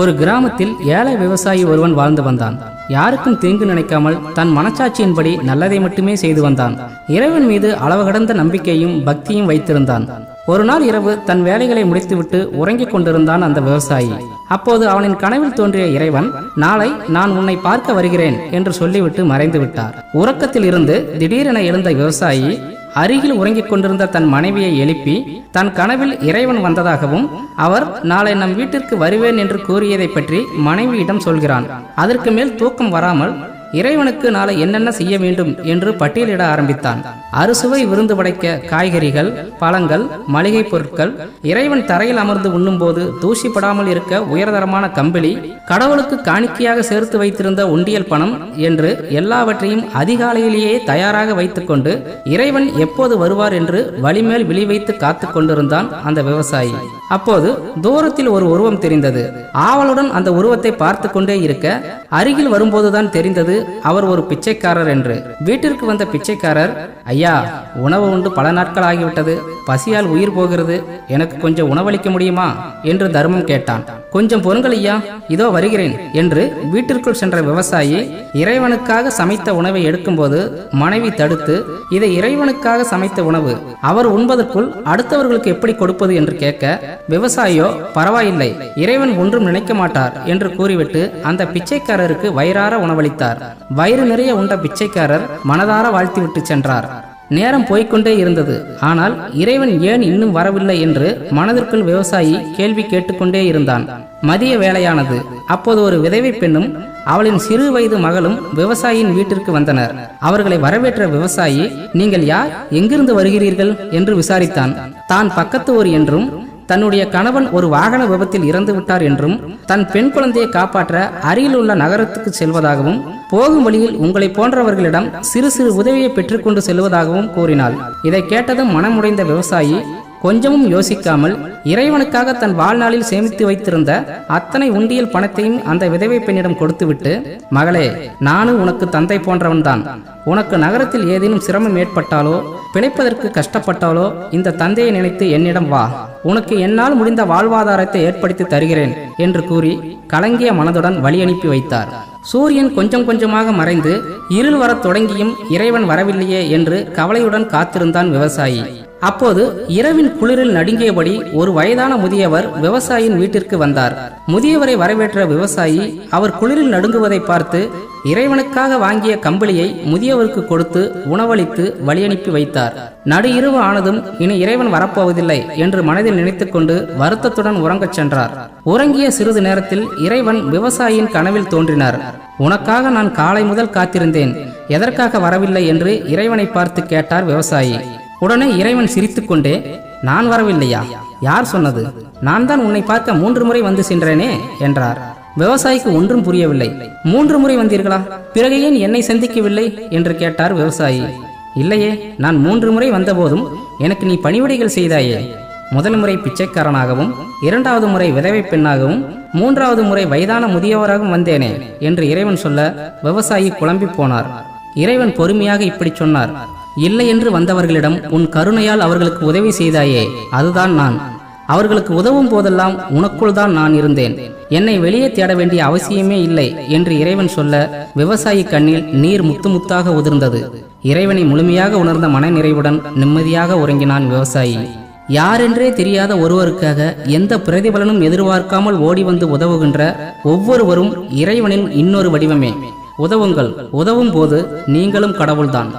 ஒரு கிராமத்தில் ஏழை விவசாயி ஒருவன் வாழ்ந்து வந்தான். யாருக்கும் தீங்கு நினைக்காமல் தன் மனச்சாட்சியின்படி நல்லதை மட்டுமே செய்து வந்தான். இறைவன் மீது அளவு கடந்த நம்பிக்கையும் பக்தியும் வைத்திருந்தான். ஒரு நாள் இரவு தன் வேலைகளை முடித்துவிட்டு உறங்கிக் கொண்டிருந்தான் அந்த விவசாயி. அப்போது அவனின் கனவில் தோன்றிய இறைவன், நாளை நான் உன்னை பார்க்க வருகிறேன் என்று சொல்லிவிட்டு மறைந்து விட்டார். உறக்கத்தில் இருந்து திடீரென எழுந்த விவசாயி அருகில் உறங்கிக் கொண்டிருந்த தன் மனைவியை எழுப்பி தன் கனவில் இறைவன் வந்ததாகவும் அவர் நாளை நம் வீட்டிற்கு வருவேன் என்று கூறியதை பற்றி மனைவியிடம் சொல்கிறான். அதற்கு மேல் தூக்கம் வராமல் இறைவனுக்கு நாளை என்னென்ன செய்ய வேண்டும் என்று பட்டியலிட ஆரம்பித்தான். அறுசுவை விருந்து படைக்க காய்கறிகள், பழங்கள், மளிகை பொருட்கள், இறைவன் தரையில் அமர்ந்து உண்ணும் போது தூசிப்படாமல் இருக்க உயர்தரமான கம்பளி, கடவுளுக்கு காணிக்கையாக சேர்த்து வைத்திருந்த உண்டியல் பணம் என்று எல்லாவற்றையும் அதிகாலையிலேயே தயாராக வைத்துக்கொண்டு இறைவன் எப்போது வருவார் என்று வழிமேல் விழி வைத்து காத்து கொண்டிருந்தான் அந்த விவசாயி. அப்போது தூரத்தில் ஒரு உருவம் தெரிந்தது. ஆவலுடன் அந்த உருவத்தை பார்த்து கொண்டே இருக்க அருகில் வரும்போதுதான் தெரிந்தது அவர் ஒரு பிச்சைக்காரர் என்று. வீட்டிற்கு வந்த பிச்சைக்காரர், ஐயா, உணவு உண்டு பல நாட்கள் ஆகிவிட்டது, பசியால் உயிர் போகிறது, எனக்கு கொஞ்சம் உணவளிக்க முடியுமா என்று தர்மம் கேட்டான். கொஞ்சம் பொறுங்கள் ஐயா, இதோ வருகிறேன் என்று வீட்டிற்குள் சென்ற விவசாயி இறைவனுக்காக சமைத்த உணவை எடுக்கும்போது மனைவி தடுத்து, இதை இறைவனுக்காக சமைத்த உணவு, அவர் உண்பதற்குள் அடுத்தவர்களுக்கு எப்படி கொடுப்பது என்று கேட்க, விவசாயியோ பரவாயில்லை, இறைவன் ஒன்றும் நினைக்க மாட்டார் என்று கூறிவிட்டு அந்த பிச்சைக்காரருக்கு வயிறார உணவளித்தார். வயிறு நிறைய உண்ட பிச்சைக்காரர் மனதார வாழ்த்திவிட்டு சென்றார். நேரம் போய்கொண்டே இருந்தது. ஆனால் இறைவன் ஏன் இன்னும் வரவில்லை என்று மனதிற்குள் விவசாயி கேள்வி கேட்டுக்கொண்டே இருந்தான். மதிய வேளையானது. அப்போது ஒரு விதவை பெண்ணும் அவளின் சிறு வயது மகளும் விவசாயியின் வீட்டிற்கு வந்தனர். அவர்களை வரவேற்ற விவசாயி, நீங்கள் யார், எங்கிருந்து வருகிறீர்கள் என்று விசாரித்தான். தான் பக்கத்து ஊர் என்றும் தன்னுடைய கணவன் ஒரு வாகன விபத்தில் இறந்து விட்டார் என்றும் தன் பெண் குழந்தையை காப்பாற்ற அருகில் உள்ள நகரத்துக்கு செல்வதாகவும் போகும் வழியில் உங்களை போன்றவர்களிடம் சிறு சிறு உதவியை பெற்றுக்கொண்டு செல்வதாகவும் கூறினாள். இதை கேட்டதும் மனமுடைந்த விவசாயி கொஞ்சமும் யோசிக்காமல் இறைவனுக்காக தன் வாழ்நாளில் சேமித்து வைத்திருந்த அத்தனை உண்டியல் பணத்தையும் அந்த விதவை பெண்ணிடம் கொடுத்துவிட்டு, மகளே, நானும் உனக்கு தந்தை போன்றவன் தான். உனக்கு நகரத்தில் ஏதேனும் சிரமம் ஏற்பட்டாலோ பிழைப்பதற்கு கஷ்டப்பட்டாலோ இந்த தந்தையை நினைத்து என்னிடம் வா, உனக்கு என்னால் முடிந்த வாழ்வாதாரத்தை ஏற்படுத்தி தருகிறேன் என்று கூறி கலங்கிய மனதுடன் வழி அனுப்பி வைத்தார். சூரியன் கொஞ்சம் கொஞ்சமாக மறைந்து இருள் வரத் தொடங்கியும் இறைவன் வரவில்லையே என்று கவலையுடன் காத்திருந்தான் விவசாயி. அப்போது இரவின் குளிரில் நடுங்கியபடி ஒரு வயதான முதியவர் விவசாயியின் வீட்டிற்கு வந்தார். முதியவரை வரவேற்ற விவசாயி அவர் குளிரில் நடுங்குவதை பார்த்து இறைவனுக்காக வாங்கிய கம்பளியை முதியவருக்கு கொடுத்து உணவளித்து வழியனுப்பி வைத்தார். நடு இரவு ஆனதும் இனி இறைவன் வரப்போவதில்லை என்று மனதில் நினைத்துக் கொண்டு வருத்தத்துடன் உறங்கச் சென்றார். உறங்கிய சிறிது நேரத்தில் இறைவன் விவசாயியின் கனவில் தோன்றினார். உனக்காக நான் காலை முதல் காத்திருந்தேன், எதற்காக வரவில்லை என்று இறைவனை பார்த்து கேட்டார் விவசாயி. உடனே இறைவன் சிரித்துக்கொண்டே, நான் வரவில்லையா? யார் சொன்னது? நான் தான் உன்னை பார்க்க 3 முறை வந்து சென்றேனே என்றார். விவசாயிக்கு ஒன்றும் புரியவில்லை. 3 முறை வந்தீர்களா? பிறகு ஏன் என்னை சந்திக்கவில்லை என்று கேட்டார் விவசாயி. இல்லையே, நான் 3 முறை வந்தபோதும் எனக்கு நீ பணிவிடைகள் செய்தாயே. முதல் முறை பிச்சைக்காரனாகவும், 2வது முறை விதவை பெண்ணாகவும், 3வது முறை வயதான முதியவராகவும் வந்தேனே என்று இறைவன் சொல்ல விவசாயி குழம்பி போனார். இறைவன் பொறுமையாக இப்படி சொன்னார், இல்லை என்று வந்தவர்களிடம் உன் கருணையால் அவர்களுக்கு உதவி செய்தாயே, அதுதான் நான். அவர்களுக்கு உதவும் போதெல்லாம் உனக்குள் தான் நான் இருந்தேன். என்னை வெளியே தேட வேண்டிய அவசியமே இல்லை என்று இறைவன் சொல்ல விவசாயி கண்ணில் நீர் முத்து முத்தாக உதிர்ந்தது. இறைவனை முழுமையாக உணர்ந்த மன நிறைவுடன் நிம்மதியாக உறங்கினான் விவசாயி. யாரென்றே தெரியாத ஒருவருக்காக எந்த பிரதிபலனும் எதிர்பார்க்காமல் ஓடி வந்து உதவுகின்ற ஒவ்வொருவரும் இறைவனின் இன்னொரு வடிவமே. உதவுங்கள். உதவும் போது நீங்களும் கடவுள்தான்.